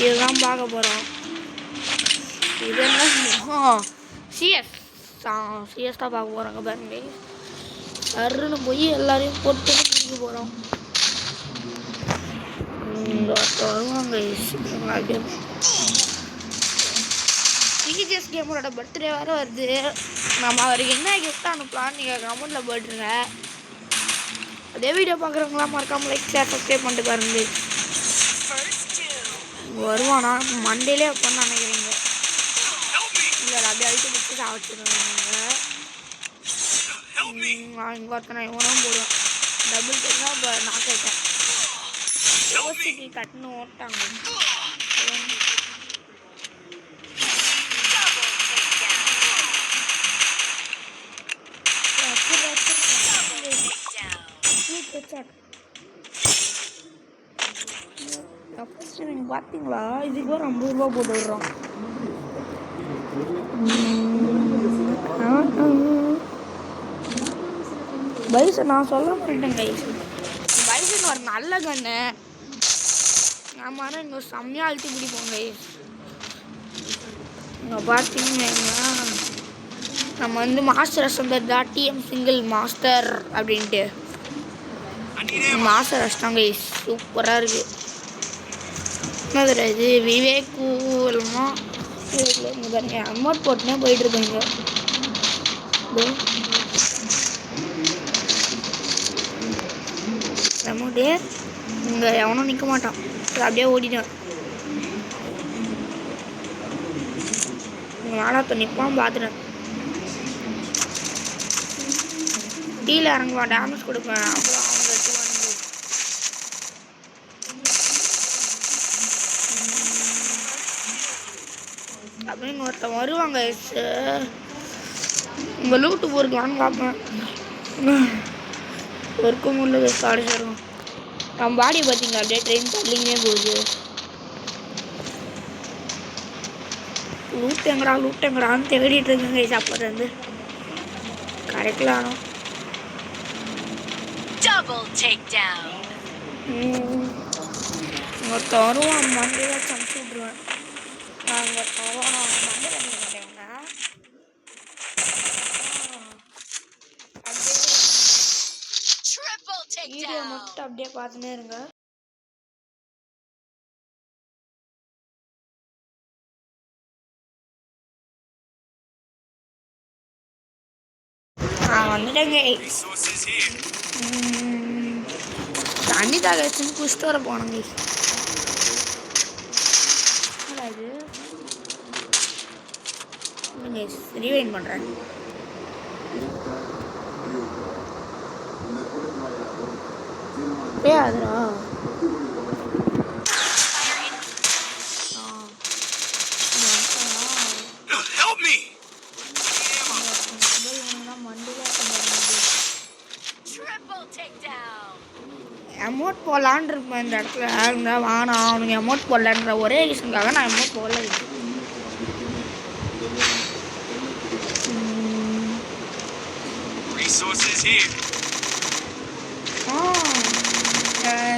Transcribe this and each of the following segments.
இதுதான் பார்க்க போகிறோம். இது என்ன சிஎஸ் சிஎஸ் தான் பார்க்க போகிறாங்க பாருங்க. சருன்னு போய் எல்லாரையும் போட்டு முடிக்க போகிறோம். வருவாங்க சிஜிஎஸ் கேமரோட பர்த்டே வேறு வருது. நம்ம அவருக்கு என்ன கிஃப்ட் அனுப்பலான்னு நீங்கள் கமெண்ட்டில் போட்டுருங்க. அதே வீடியோ பார்க்குறவங்களாம் மறக்காமல் லைக் ஷேர் சப்ஸ்கிரைப் பண்ணிட்டு பாருங்க. வருவானா மண்டேலே பண்ண நினைக்கிறீங்க? இல்லை அப்படியே அழிச்சு பிடிச்சி சாப்பிட்டுருவாங்க. இங்கே ஒருத்தனை இவனும் போடுவேன். டபுள் டென்னா இப்போ நாக் ஆகிட்டேன். ஓசிக்கு கட்டுன்னு ஓட்டாங்க. நீங்கள் பார்த்தீங்களா? இதுக்கு ஒரு 50 ரூபா போட்டு விடுறோம். பைசன் நான் சொல்ல மாட்டேன் கைஸ். பைசன் ஒரு நல்ல கண்ணு. ஆமாம் இங்கே செம்மையாக அழுத்தி பிடிப்போம் கைஸ். இங்கே பார்த்தீங்கன்னா நம்ம வந்து மாஸ்டர் அசம்பர் தான் டிஎம் சிங்கிள் மாஸ்டர் அப்படின்ட்டு மாஸ்டர் அஷ்டம் கைஸ். சூப்பராக இருக்குது. என்ன தெரியாது விவேக்கு இல்லைன்னா இங்கே பாருங்க அமௌண்ட் போட்டுனே போயிட்டுருக்கீங்க. அமௌண்ட்டு இங்கே எவனும் நிற்க மாட்டான். அப்படியே ஓடிட்டேன். இங்கே வேணாத்த நிற்பான் பார்த்துட்டேன். டீல இறங்குவான், டேமேஜ் கொடுப்பேன். அப்புறம் அவங்க வச்சுவானுங்க. அப்படின்னு ஒருத்தன் வருவாங்க. உங்கள் லூட்டு போருக்கலான்னு பார்ப்பேன். ஒர்க்கும் உள்ளது சாடி சாருவோம். நம்ம பாடியை பார்த்தீங்க அப்படியே ட்ரெயின் தள்ளிங்கன்னே போகுது. லூட்டங்கடான்னு தேடிட்டு இருக்குங்க. சாப்பாடு வந்து கிடைக்கலானோ ஒருத்தன் வருவான். மண்டையில சமைச்சு விட்ருவேன். நாங்கள் மண்டை பண்ண மாட்டேங்க. வீடியோ மட்டும் அப்படியே பார்த்துனே இருங்க. வந்துட்டேங்க. தண்ணி தாகச்சுன்னு குடிச்சிட்டு வர போனோங்க. இது ரீவைண்ட் பண்ணுறேன். அதுரா அமௌண்ட் போடலான் இருப்பேன் இந்த இடத்துல. இருந்தால் வானம் அவனுங்க அமௌண்ட் போடலன்ற ஒரே ரீசனுக்காக நான் அமௌண்ட் போடல.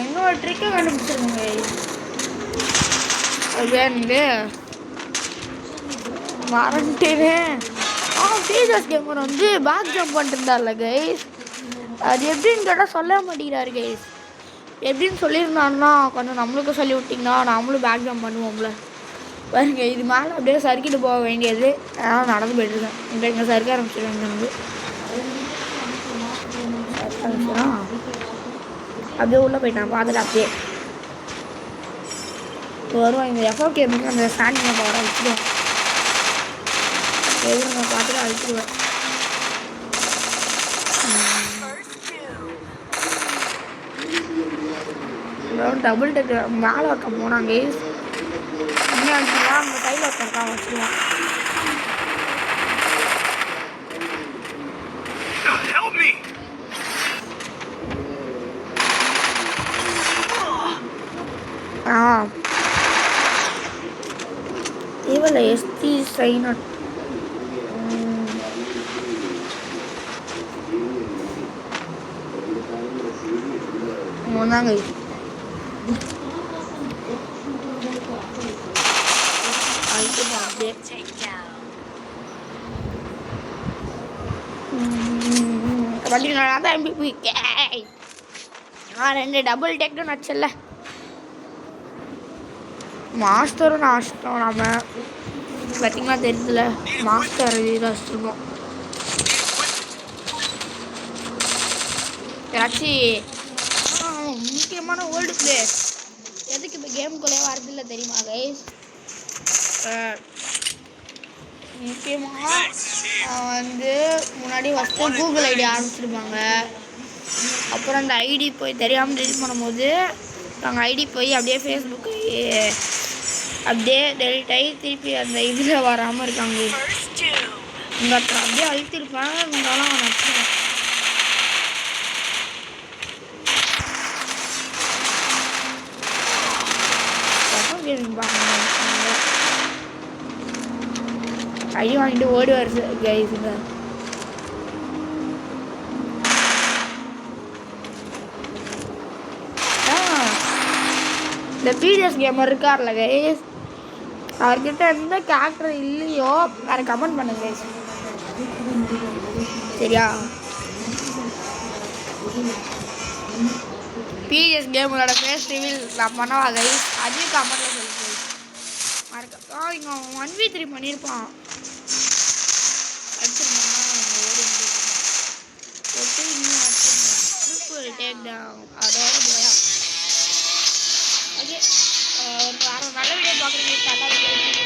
இன்னொரு ட்ரிக்கை கண்டுபிடிச்சிருங்க. அது மறந்துட்டேன். சீரியஸ் கேமர் வந்து பேக் ஜம்ப் பண்ணிட்டு இருந்தார்ல கைஸ். அது எப்படின்னு கேட்டால் சொல்ல மாட்டேங்கிறாரு கைஸ். எப்படின்னு சொல்லியிருந்தான்னா கொஞ்சம் நம்மளுக்கும் சொல்லி விட்டிங்கன்னா நம்மளும் பேக் ஜம்ப் பண்ணுவோம்ல. பாருங்க இது மேலே அப்படியே சறுக்கிட்டு போக வேண்டியது. அதனால் நடந்து போய்ட்டுருக்கேன். இப்போ இங்கே சறுக்க ஆரம்பிச்சிருவேன். வந்து அப்படியே உள்ளே போயிட்டான். பார்த்துட்டு அப்படியே வருவான். இந்த எஃப்எஃப் கேமுக்கு அந்த ஸ்டாண்டிங்கை பவரை அழிச்சிடுவேன். எதுவும் நான் பார்த்துட்டு அழிச்சிடுவேன். டபுள் டெக்கு மேலே ஒருத்தன் போனாங்க. இன்னும் அடிச்சுக்கலாம். அந்த கையில் ஒருத்தன் வச்சுருவான். இவள எஸ்டி சைனட் வந்தாங்க. அப்படியே பார்த்தீங்களா தான் எம்பிபி நான் 2 டபுள் டெக்டும் நச்சல மாஸ்டரும் நாஷ்டம் நாம பார்த்தீங்களா தெரியல மாஸ்டர் ரசிச்சிருக்கோம் ஏதாச்சும் முக்கியமான ஓல்டு பிளேஸ் எதுக்கு இப்போ கேமுக்குள்ளே வரதில்லை தெரியுமா கைஸ் முக்கியமாக வந்து முன்னாடி ஃபஸ்ட்டு கூகுள் ஐடி ஆரம்பிச்சிருப்பாங்க அப்புறம் அந்த ஐடி போய் தெரியாமல் டெலிட் பண்ணும்போது நாங்கள் ஐடி போய் அப்படியே ஃபேஸ்புக்கு அப்படியே டெலிட் ஆகி திருப்பி அந்த இதில் வராமல் இருக்காங்க இங்கே அப்படியே அழுத்திருப்பேன் இருந்தாலும் அவன் நச்சுவேன் ஐடி வாங்கிட்டு ஓடி வருது கைஸுங்க இந்த பிடிஎஸ் கேமர் இருக்கார்ல கைஸ் அவர்கிட்ட எந்த கேரக்டர் இல்லையோ அதை கமெண்ட் பண்ணுங்க கைஸ் சரியா பிடிஎஸ் கேமரோட ஃபேஸ் ரிவீல் நான் பண்ணவா கைஸ் அதையும் கமெண்ட்ல சொல்லுங்க மறக்க இங்கே 1v3 பண்ணியிருப்பான் டேக் டவுன் அதோட போயா ஓகே ஒரு நல்ல வீடியோ பார்க்குறீங்க